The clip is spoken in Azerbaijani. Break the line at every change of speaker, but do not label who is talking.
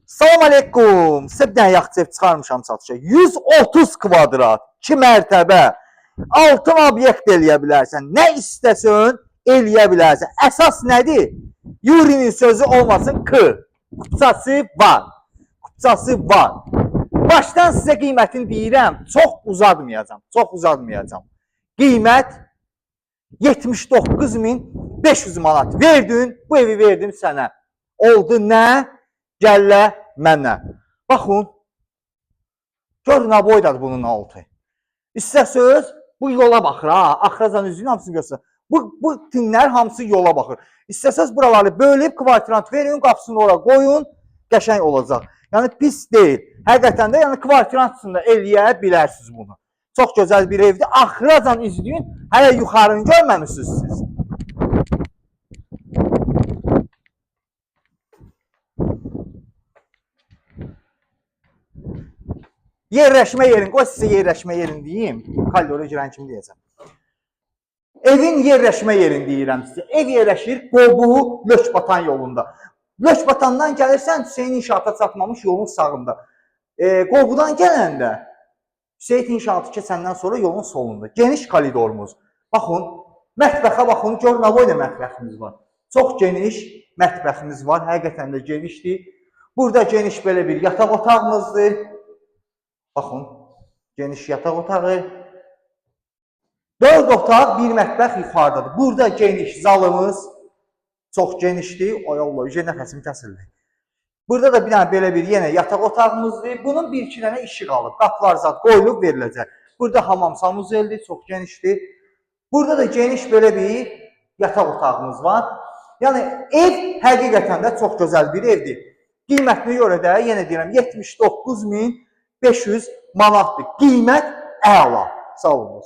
Salam aleykum. Sizə bir dənə yaxşı ev çıxarmışam satışa. 130 kvadrat, 2 mərtəbə, altın obyekt eləyə bilərsən. Nə istəsən eləyə bilərsən. Əsas nədir? Yurinin sözü olmasın K. Kupçası var. Kupçası var. Başdan sizə qiymətini deyirəm. Çox uzatmayacam. Qiymət 79.500 manat. Verdin, bu evi verdim sənə. Oldu nə? Gəllə mənə. Baxın. Gör nə boydadır bunun altı. İstəsəz bu yola baxır ha. Axıracan üzünün hamısını göstər. Bu tinlər hamısı yola baxır. İstəsəz buraları bölüb kvartirant verin, qapısını ora qoyun, qəşəng olacaq. Yəni pis deyil. Həqiqətən də yəni kvartirant üçün də eləyə bilərsiniz bunu. Çox gözəl bir evdir. Axıracan izləyin. Hələ yuxarını görməmisiniz siz. Yerləşmə yerin, qoy sizə yerləşmə yerin deyim. Koridora girən kimi deyəcəm. Evin yerləşmə yerini deyirəm sizə. Ev yerləşir Qobu Lökbatan yolunda. Lökbatandan gəlirsən Hüseyin İnşaata çatmamış yolun sağında. Qobudan gələndə Hüseyin İnşaatı keçəndən sonra yolun solunda. Geniş koridorumuz. Baxın, mətbəxə baxın, gör nə boyda mətbəximiz var. Çox geniş mətbəximiz var, həqiqətən də genişdir. Burada geniş belə bir yataq otağımızdır. Baxın, geniş yataq otağı. 4 otaq, bir mətbəx yuxarıdadır. Burada geniş zalımız çox genişdir. Ay Allah, nəfəsim kəsildi. Burada da bir dənə belə bir yenə yataq otağımızdır. Bunun bir-iki dənə işi qalıb. Qapılar zat qoyulub veriləcək. Burada hamam sanuzeldir, çox genişdir. Burada da geniş belə bir yataq otağımız var. Yəni ev həqiqətən də çox gözəl bir evdir. Qiymətini görə də yenə deyirəm 79.500 manatdır. Qiymət əla. Sağ olun.